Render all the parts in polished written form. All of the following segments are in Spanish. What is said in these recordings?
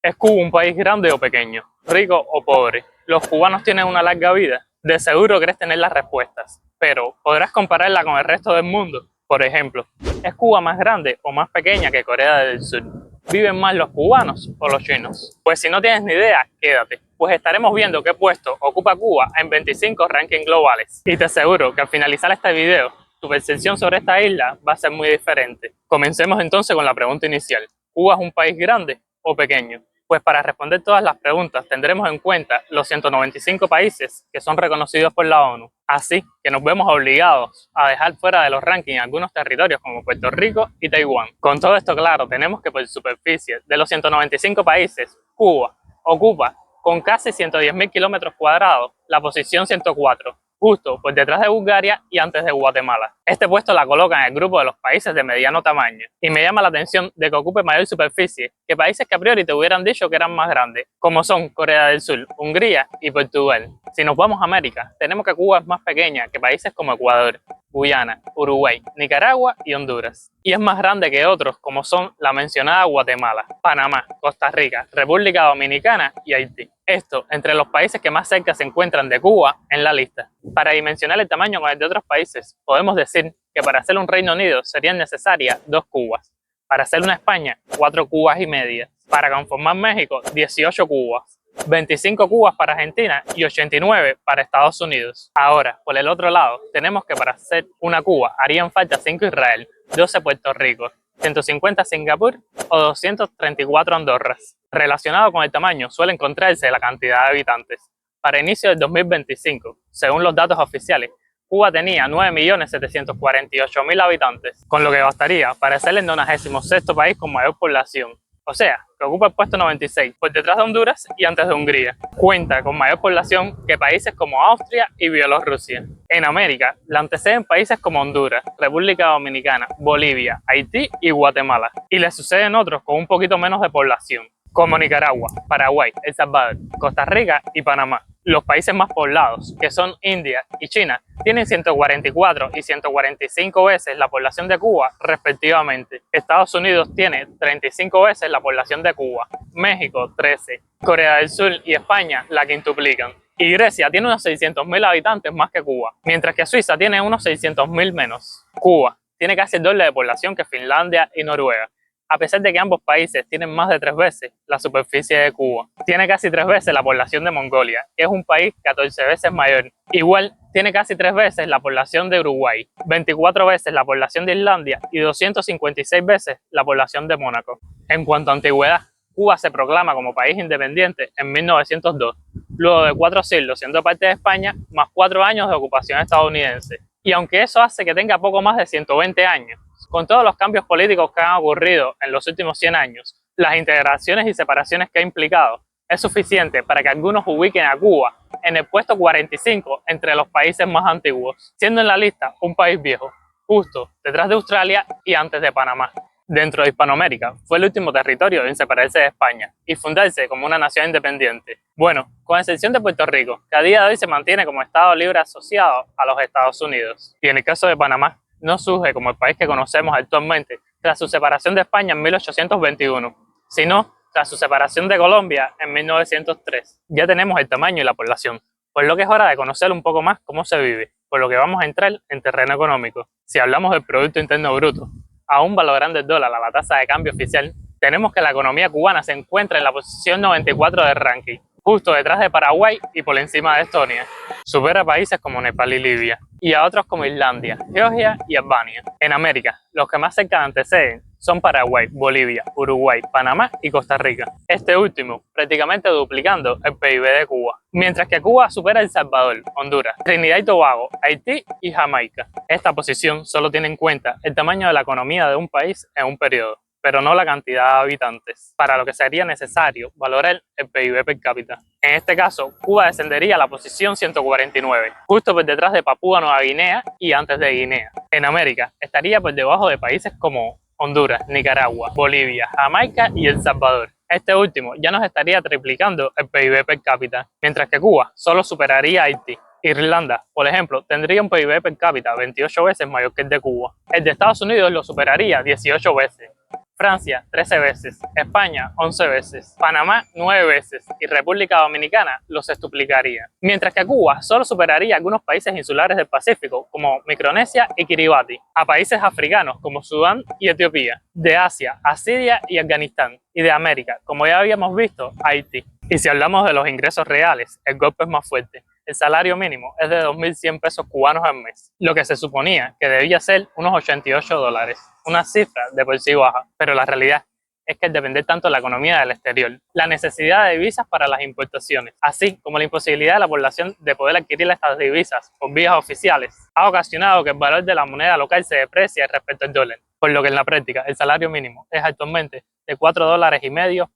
¿Es Cuba un país grande o pequeño? ¿Rico o pobre? ¿Los cubanos tienen una larga vida? De seguro crees tener las respuestas, pero ¿podrás compararla con el resto del mundo? Por ejemplo, ¿es Cuba más grande o más pequeña que Corea del Sur? ¿Viven más los cubanos o los chinos? Pues si no tienes ni idea, quédate, pues estaremos viendo qué puesto ocupa Cuba en 25 rankings globales. Y te aseguro que al finalizar este video, tu percepción sobre esta isla va a ser muy diferente. Comencemos entonces con la pregunta inicial. ¿Cuba es un país grande o pequeño? Pues para responder todas las preguntas tendremos en cuenta los 195 países que son reconocidos por la ONU. Así que nos vemos obligados a dejar fuera de los rankings algunos territorios como Puerto Rico y Taiwán. Con todo esto claro, tenemos que por superficie de los 195 países, Cuba ocupa con casi 110.000 kilómetros cuadrados la posición 104, justo por detrás de Bulgaria y antes de Guatemala. Este puesto la coloca en el grupo de los países de mediano tamaño, y me llama la atención de que ocupe mayor superficie que países que a priori te hubieran dicho que eran más grandes, como son Corea del Sur, Hungría y Portugal. Si nos vamos a América, tenemos que Cuba es más pequeña que países como Ecuador, Guyana, Uruguay, Nicaragua y Honduras. Y es más grande que otros como son la mencionada Guatemala, Panamá, Costa Rica, República Dominicana y Haití. Esto entre los países que más cerca se encuentran de Cuba en la lista. Para dimensionar el tamaño con el de otros países, podemos decir que para hacer un Reino Unido serían necesarias 2 Cubas, para hacer una España 4 Cubas y media, para conformar México 18 Cubas, 25 Cubas para Argentina y 89 para Estados Unidos. Ahora, por el otro lado, tenemos que para hacer una Cuba harían falta 5 Israel, 12 Puerto Rico, 150 Singapur o 234 Andorras. Relacionado con el tamaño suele encontrarse la cantidad de habitantes. Para inicio del 2025, según los datos oficiales, Cuba tenía 9.748.000 habitantes, con lo que bastaría para ser el 96º país con mayor población. O sea, que ocupa el puesto 96, por detrás de Honduras y antes de Hungría. Cuenta con mayor población que países como Austria y Bielorrusia. En América, la anteceden países como Honduras, República Dominicana, Bolivia, Haití y Guatemala. Y le suceden otros con un poquito menos de población, como Nicaragua, Paraguay, El Salvador, Costa Rica y Panamá. Los países más poblados, que son India y China, tienen 144 y 145 veces la población de Cuba, respectivamente. Estados Unidos tiene 35 veces la población de Cuba, México 13, Corea del Sur y España la quintuplican. Y Grecia tiene unos 600.000 habitantes más que Cuba, mientras que Suiza tiene unos 600.000 menos. Cuba tiene casi el doble de población que Finlandia y Noruega, a pesar de que ambos países tienen más de 3 veces la superficie de Cuba. Tiene casi 3 veces la población de Mongolia, que es un país 14 veces mayor. Igual tiene casi 3 veces la población de Uruguay, 24 veces la población de Islandia y 256 veces la población de Mónaco. En cuanto a antigüedad, Cuba se proclama como país independiente en 1902, luego de 4 siglos siendo parte de España, más 4 años de ocupación estadounidense. Y aunque eso hace que tenga poco más de 120 años, con todos los cambios políticos que han ocurrido en los últimos 100 años, las integraciones y separaciones que ha implicado, es suficiente para que algunos ubiquen a Cuba en el puesto 45 entre los países más antiguos, siendo en la lista un país viejo, justo detrás de Australia y antes de Panamá. Dentro de Hispanoamérica, fue el último territorio en separarse de España y fundarse como una nación independiente. Bueno, con excepción de Puerto Rico, que a día de hoy se mantiene como Estado libre asociado a los Estados Unidos. Y en el caso de Panamá, no surge como el país que conocemos actualmente tras su separación de España en 1821, sino tras su separación de Colombia en 1903. Ya tenemos el tamaño y la población, por lo que es hora de conocer un poco más cómo se vive, por lo que vamos a entrar en terreno económico. Si hablamos del Producto Interno Bruto, aún valorando el dólar a la tasa de cambio oficial, tenemos que la economía cubana se encuentra en la posición 94 del ranking, justo detrás de Paraguay y por encima de Estonia. Supera a países como Nepal y Libia, y a otros como Islandia, Georgia y Albania. En América, los que más cerca anteceden son Paraguay, Bolivia, Uruguay, Panamá y Costa Rica. Este último prácticamente duplicando el PIB de Cuba. Mientras que Cuba supera a El Salvador, Honduras, Trinidad y Tobago, Haití y Jamaica. Esta posición solo tiene en cuenta el tamaño de la economía de un país en un periodo, pero no la cantidad de habitantes, para lo que sería necesario valorar el PIB per cápita. En este caso, Cuba descendería a la posición 149, justo por detrás de Papúa Nueva Guinea y antes de Guinea. En América, estaría por debajo de países como Honduras, Nicaragua, Bolivia, Jamaica y El Salvador. Este último ya nos estaría triplicando el PIB per cápita, mientras que Cuba solo superaría a Haití. Irlanda, por ejemplo, tendría un PIB per cápita 28 veces mayor que el de Cuba. El de Estados Unidos lo superaría 18 veces. Francia 13 veces, España 11 veces, Panamá 9 veces y República Dominicana los sextuplicaría. Mientras que Cuba solo superaría a algunos países insulares del Pacífico como Micronesia y Kiribati, a países africanos como Sudán y Etiopía, de Asia a Siria y Afganistán, y de América, como ya habíamos visto, Haití. Y si hablamos de los ingresos reales, el golpe es más fuerte. El salario mínimo es de 2.100 pesos cubanos al mes, lo que se suponía que debía ser unos 88 dólares, una cifra de por sí baja, pero la realidad es que al depender tanto de la economía del exterior, la necesidad de divisas para las importaciones, así como la imposibilidad de la población de poder adquirir estas divisas por vías oficiales, ha ocasionado que el valor de la moneda local se deprecie respecto al dólar, por lo que en la práctica el salario mínimo es actualmente de 4,5 dólares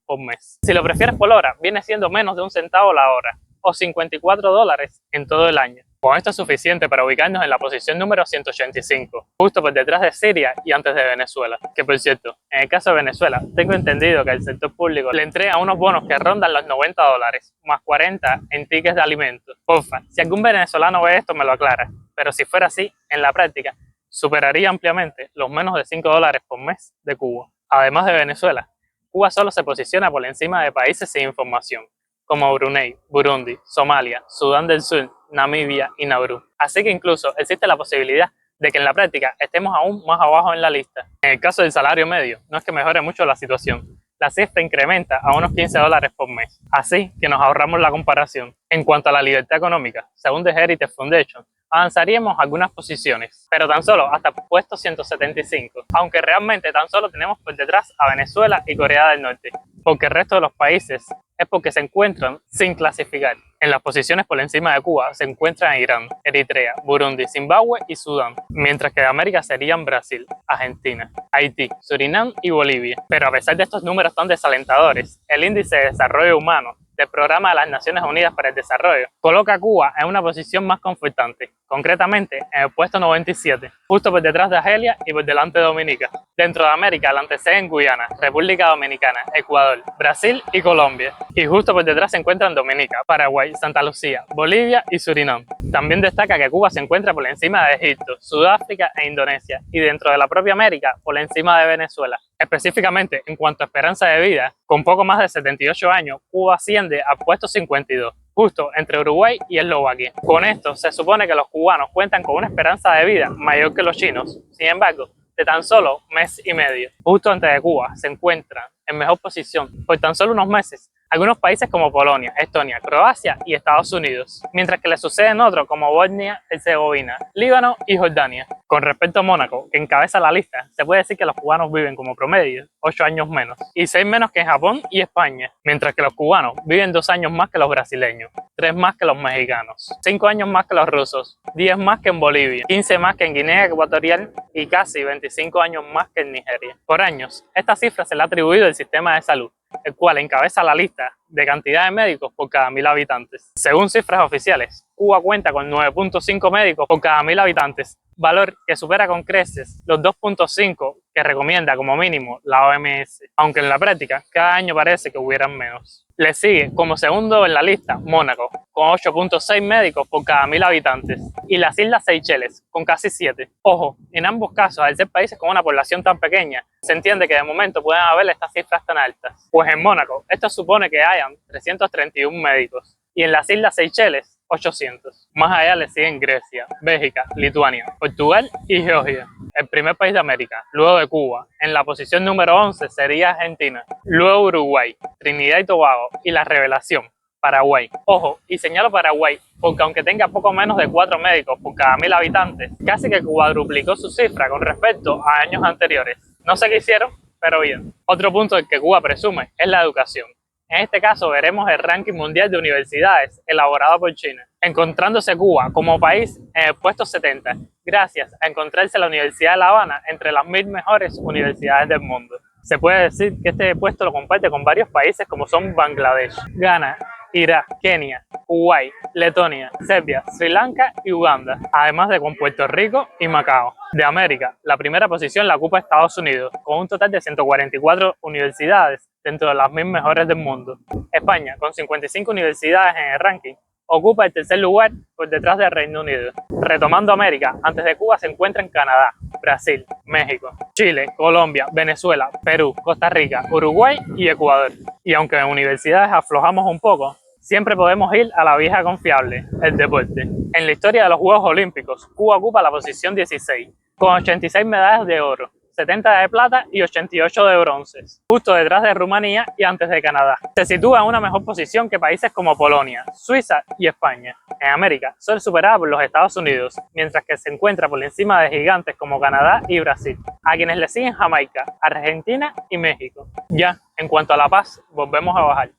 por mes. Si lo prefieres por hora, viene siendo menos de un centavo la hora, o 54 dólares en todo el año. Con esto es suficiente para ubicarnos en la posición número 185, justo por detrás de Siria y antes de Venezuela. Que por cierto, en el caso de Venezuela, tengo entendido que el sector público le entrega unos bonos que rondan los 90 dólares, más 40 en tickets de alimentos. Porfa, si algún venezolano ve esto me lo aclara, pero si fuera así, en la práctica, superaría ampliamente los menos de 5 dólares por mes de Cuba. Además de Venezuela, Cuba solo se posiciona por encima de países sin información, como Brunei, Burundi, Somalia, Sudán del Sur, Namibia y Nauru. Así que incluso existe la posibilidad de que en la práctica estemos aún más abajo en la lista. En el caso del salario medio, no es que mejore mucho la situación. La cifra incrementa a unos 15 dólares por mes, así que nos ahorramos la comparación. En cuanto a la libertad económica, según The Heritage Foundation, avanzaríamos algunas posiciones, pero tan solo hasta puesto 175, aunque realmente tan solo tenemos por detrás a Venezuela y Corea del Norte, porque el resto de los países es porque se encuentran sin clasificar. En las posiciones por encima de Cuba se encuentran Irán, Eritrea, Burundi, Zimbabue y Sudán, mientras que de América serían Brasil, Argentina, Haití, Surinam y Bolivia. Pero a pesar de estos números tan desalentadores, el Índice de Desarrollo Humano del Programa de las Naciones Unidas para el Desarrollo coloca a Cuba en una posición más confortante, concretamente en el puesto 97, justo por detrás de Argelia y por delante de Dominica. Dentro de América la anteceden Guyana, República Dominicana, Ecuador, Brasil y Colombia, y justo por detrás se encuentran Dominica, Paraguay, Santa Lucía, Bolivia y Surinam. También destaca que Cuba se encuentra por encima de Egipto, Sudáfrica e Indonesia, y dentro de la propia América por encima de Venezuela. Específicamente, en cuanto a esperanza de vida, con poco más de 78 años, Cuba asciende al puesto 52, justo entre Uruguay y Eslovaquia. Con esto, se supone que los cubanos cuentan con una esperanza de vida mayor que los chinos. Sin embargo, de tan solo mes y medio, justo antes de Cuba, se encuentran en mejor posición por tan solo unos meses algunos países como Polonia, Estonia, Croacia y Estados Unidos, mientras que le suceden otros como Bosnia, Herzegovina, Líbano y Jordania. Con respecto a Mónaco, que encabeza la lista, se puede decir que los cubanos viven como promedio 8 años menos y 6 menos que en Japón y España, mientras que los cubanos viven 2 años más que los brasileños, 3 más que los mexicanos, 5 años más que los rusos, 10 más que en Bolivia, 15 más que en Guinea Ecuatorial y casi 25 años más que en Nigeria. Por años, esta cifra se le ha atribuido al sistema de salud, el cual encabeza la lista de cantidad de médicos por cada 1.000 habitantes. Según cifras oficiales, Cuba cuenta con 9.5 médicos por cada 1.000 habitantes, valor que supera con creces los 2.5 que recomienda como mínimo la OMS, aunque en la práctica cada año parece que hubieran menos. Le sigue como segundo en la lista Mónaco, con 8.6 médicos por cada 1.000 habitantes, y las Islas Seychelles, con casi 7. Ojo, en ambos casos, al ser países con una población tan pequeña, se entiende que de momento pueden haber estas cifras tan altas. Pues en Mónaco, esto supone que hayan 331 médicos, y en las Islas Seychelles, 800. Más allá le siguen Grecia, Bélgica, Lituania, Portugal y Georgia. El primer país de América, luego de Cuba, en la posición número 11 sería Argentina, luego Uruguay, Trinidad y Tobago y la revelación, Paraguay. Ojo, y señalo Paraguay porque aunque tenga poco menos de 4 médicos por cada 1.000 habitantes, casi que cuadruplicó su cifra con respecto a años anteriores. No sé qué hicieron, pero bien. Otro punto del que Cuba presume es la educación. En este caso veremos el ranking mundial de universidades elaborado por China, encontrándose Cuba como país en el puesto 70, gracias a encontrarse la Universidad de La Habana entre las 1.000 mejores universidades del mundo. Se puede decir que este puesto lo comparte con varios países como son Bangladesh, Ghana, Irak, Kenia, Kuwait, Letonia, Serbia, Sri Lanka y Uganda, además de con Puerto Rico y Macao. De América, la primera posición la ocupa Estados Unidos, con un total de 144 universidades dentro de las 1.000 mejores del mundo. España, con 55 universidades en el ranking, ocupa el tercer lugar por detrás del Reino Unido. Retomando América, antes de Cuba se encuentra en Canadá, Brasil, México, Chile, Colombia, Venezuela, Perú, Costa Rica, Uruguay y Ecuador. Y aunque en universidades aflojamos un poco, siempre podemos ir a la vieja confiable, el deporte. En la historia de los Juegos Olímpicos, Cuba ocupa la posición 16, con 86 medallas de oro, 70 de plata y 88 de bronce, justo detrás de Rumanía y antes de Canadá. Se sitúa en una mejor posición que países como Polonia, Suiza y España. En América, solo superada por los Estados Unidos, mientras que se encuentra por encima de gigantes como Canadá y Brasil, a quienes le siguen Jamaica, Argentina y México. Ya, en cuanto a la paz, volvemos a bajar,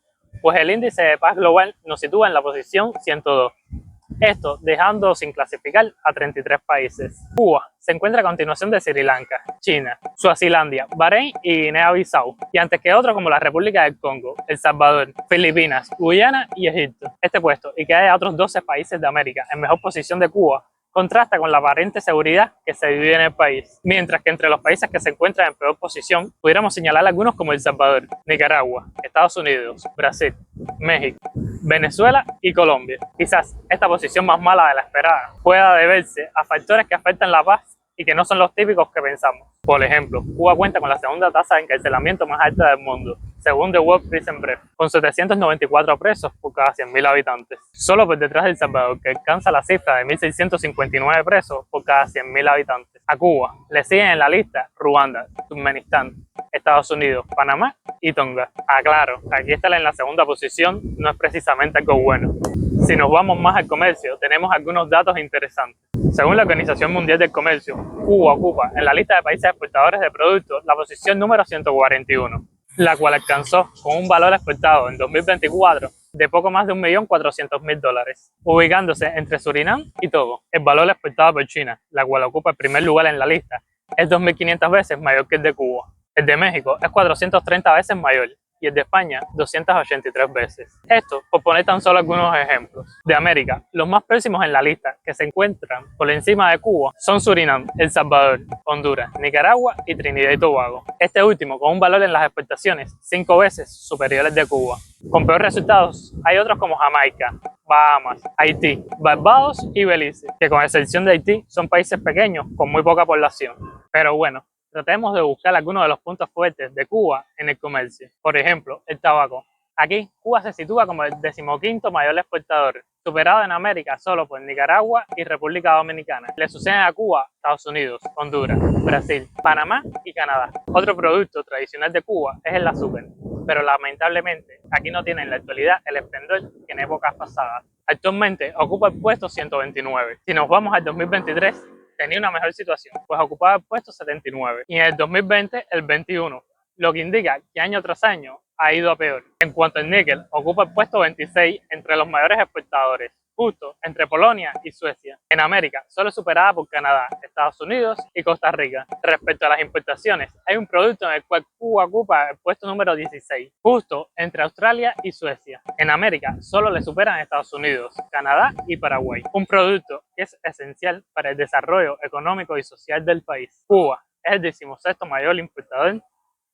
pues el índice de paz global nos sitúa en la posición 102. Esto dejando sin clasificar a 33 países. Cuba se encuentra a continuación de Sri Lanka, China, Suazilandia, Bahrein y Guinea-Bissau, y antes que otros como la República del Congo, El Salvador, Filipinas, Guyana y Egipto. Este puesto, y que haya otros 12 países de América en mejor posición de Cuba, contrasta con la aparente seguridad que se vive en el país, mientras que entre los países que se encuentran en peor posición pudiéramos señalar algunos como El Salvador, Nicaragua, Estados Unidos, Brasil, México, Venezuela y Colombia. Quizás esta posición más mala de la esperada pueda deberse a factores que afectan la paz y que no son los típicos que pensamos. Por ejemplo, Cuba cuenta con la segunda tasa de encarcelamiento más alta del mundo, según The World Prison Break, con 794 presos por cada 100.000 habitantes. Solo por detrás de El Salvador, que alcanza la cifra de 1.659 presos por cada 100.000 habitantes. A Cuba le siguen en la lista Ruanda, Turkmenistán, Estados Unidos, Panamá y Tonga. Aclaro, aquí estar en la segunda posición no es precisamente algo bueno. Si nos vamos más al comercio, tenemos algunos datos interesantes. Según la Organización Mundial del Comercio, Cuba ocupa en la lista de países exportadores de productos la posición número 141, la cual alcanzó con un valor exportado en 2024 de poco más de $1.400.000, ubicándose entre Surinam y Togo. El valor exportado por China, la cual ocupa el primer lugar en la lista, es 2.500 veces mayor que el de Cuba. El de México es 430 veces mayor y el de España 283 veces. Esto por poner tan solo algunos ejemplos. De América, los más próximos en la lista que se encuentran por encima de Cuba son Surinam, El Salvador, Honduras, Nicaragua y Trinidad y Tobago. Este último con un valor en las exportaciones 5 veces superiores de Cuba. Con peores resultados hay otros como Jamaica, Bahamas, Haití, Barbados y Belice, que con excepción de Haití son países pequeños con muy poca población. Pero bueno, tratemos de buscar algunos de los puntos fuertes de Cuba en el comercio. Por ejemplo, el tabaco. Aquí, Cuba se sitúa como el 15º mayor exportador, superado en América solo por Nicaragua y República Dominicana. Le suceden a Cuba Estados Unidos, Honduras, Brasil, Panamá y Canadá. Otro producto tradicional de Cuba es el azúcar, pero lamentablemente aquí no tiene en la actualidad el esplendor que en épocas pasadas. Actualmente ocupa el puesto 129. Si nos vamos al 2023, tenía una mejor situación, pues ocupaba el puesto 79 y en el 2020 el 21, lo que indica que año tras año ha ido a peor. En cuanto al níquel, ocupa el puesto 26 entre los mayores exportadores, justo entre Polonia y Suecia. En América, solo superada por Canadá, Estados Unidos y Costa Rica. Respecto a las importaciones, hay un producto en el cual Cuba ocupa el puesto número 16, justo entre Australia y Suecia. En América, solo le superan Estados Unidos, Canadá y Paraguay. Un producto que es esencial para el desarrollo económico y social del país. Cuba es el 16º mayor importador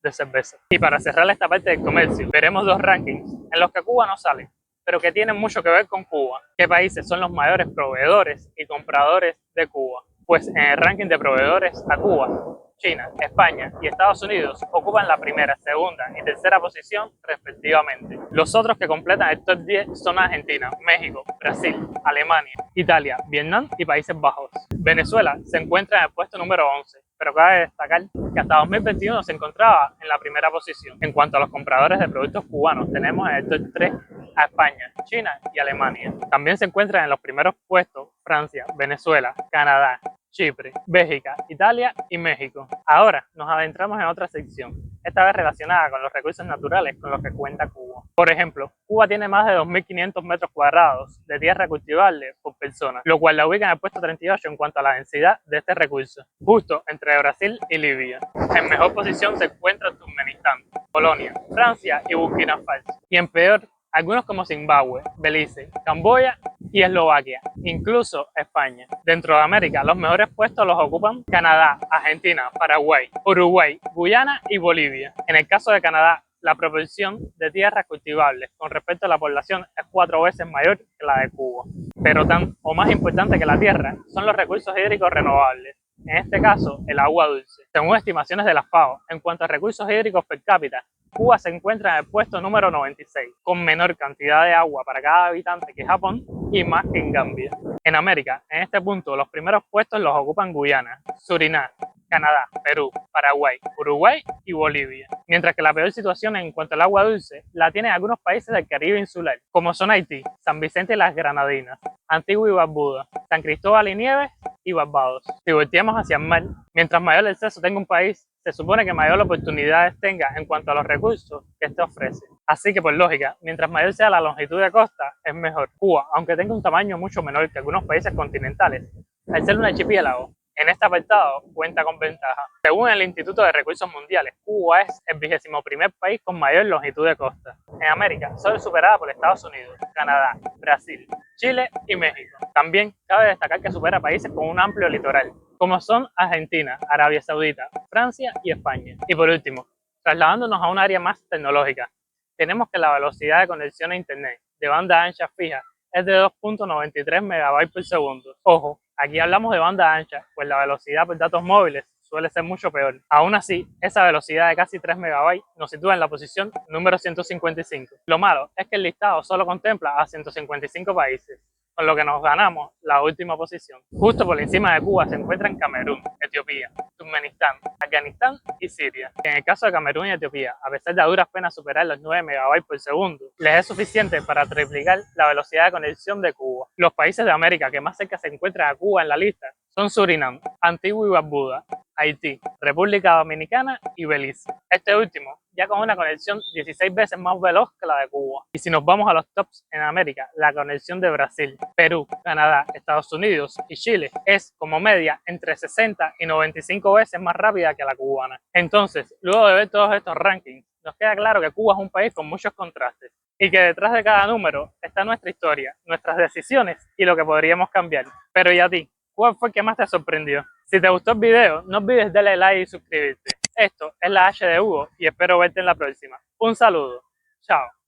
de cerveza. Y para cerrar esta parte del comercio, veremos dos rankings en los que Cuba no sale, pero que tienen mucho que ver con Cuba. ¿Qué países son los mayores proveedores y compradores de Cuba? Pues en el ranking de proveedores a Cuba, China, España y Estados Unidos ocupan la primera, segunda y tercera posición respectivamente. Los otros que completan el top 10 son Argentina, México, Brasil, Alemania, Italia, Vietnam y Países Bajos. Venezuela se encuentra en el puesto número 11, pero cabe destacar que hasta 2021 se encontraba en la primera posición. En cuanto a los compradores de productos cubanos, tenemos en el top 3 a España, China y Alemania. También se encuentran en los primeros puestos Francia, Venezuela, Canadá, Chipre, Bélgica, Italia y México. Ahora nos adentramos en otra sección, esta vez relacionada con los recursos naturales con los que cuenta Cuba. Por ejemplo, Cuba tiene más de 2.500 metros cuadrados de tierra cultivable por persona, lo cual la ubica en el puesto 38 en cuanto a la densidad de este recurso, justo entre Brasil y Libia. En mejor posición se encuentra Turkmenistán, Polonia, Francia y Burkina Faso. Y en peor, algunos como Zimbabue, Belice, Camboya y Eslovaquia, incluso España. Dentro de América, los mejores puestos los ocupan Canadá, Argentina, Paraguay, Uruguay, Guyana y Bolivia. En el caso de Canadá, la proporción de tierras cultivables con respecto a la población es 4 veces mayor que la de Cuba. Pero tan o más importante que la tierra son los recursos hídricos renovables. en este caso el agua dulce. Según estimaciones de la FAO, en cuanto a recursos hídricos per cápita, Cuba se encuentra en el puesto número 96, con menor cantidad de agua para cada habitante que Japón y más que en Gambia. En América, en este punto, los primeros puestos los ocupan Guyana, Surinam, Canadá, Perú, Paraguay, Uruguay y Bolivia. Mientras que la peor situación en cuanto al agua dulce la tienen algunos países del Caribe insular, como son Haití, San Vicente y las Granadinas, Antigua y Barbuda, San Cristóbal y Nieves y Barbados. Si volteamos hacia el mar, mientras mayor el acceso tenga un país, se supone que mayor oportunidades tenga en cuanto a los recursos que este ofrece. Así que por lógica, mientras mayor sea la longitud de costa, es mejor. Cuba, aunque tenga un tamaño mucho menor que algunos países continentales, al ser un archipiélago, en este apartado cuenta con ventaja. Según el Instituto de Recursos Mundiales, Cuba es el 21º país con mayor longitud de costa. En América, solo es superada por Estados Unidos, Canadá, Brasil, Chile y México. También cabe destacar que supera países con un amplio litoral, como son Argentina, Arabia Saudita, Francia y España. Y por último, trasladándonos a un área más tecnológica, tenemos que la velocidad de conexión a Internet de banda ancha fija es de 2.93 MB por segundo. Ojo, aquí hablamos de banda ancha, pues la velocidad por datos móviles suele ser mucho peor. Aún así, esa velocidad de casi 3 MB nos sitúa en la posición número 155. Lo malo es que el listado solo contempla a 155 países, con lo que nos ganamos la última posición. Justo por encima de Cuba se encuentran Camerún, Etiopía, Turkmenistán, Afganistán y Siria. En el caso de Camerún y Etiopía, a pesar de a duras penas superar los 9 MB por segundo, les es suficiente para triplicar la velocidad de conexión de Cuba. Los países de América que más cerca se encuentran a Cuba en la lista son Surinam, Antigua y Barbuda, Haití, República Dominicana y Belice. Este último ya con una conexión 16 veces más veloz que la de Cuba. Y si nos vamos a los tops en América, la conexión de Brasil, Perú, Canadá, Estados Unidos y Chile es como media entre 60 y 95 veces más rápida que la cubana. Entonces, luego de ver todos estos rankings, nos queda claro que Cuba es un país con muchos contrastes y que detrás de cada número está nuestra historia, nuestras decisiones y lo que podríamos cambiar. Pero ¿y a ti? ¿Cuál fue el que más te sorprendió? Si te gustó el video, no olvides darle like y suscribirte. Esto es la H de Hugo y espero verte en la próxima. Un saludo. Chao.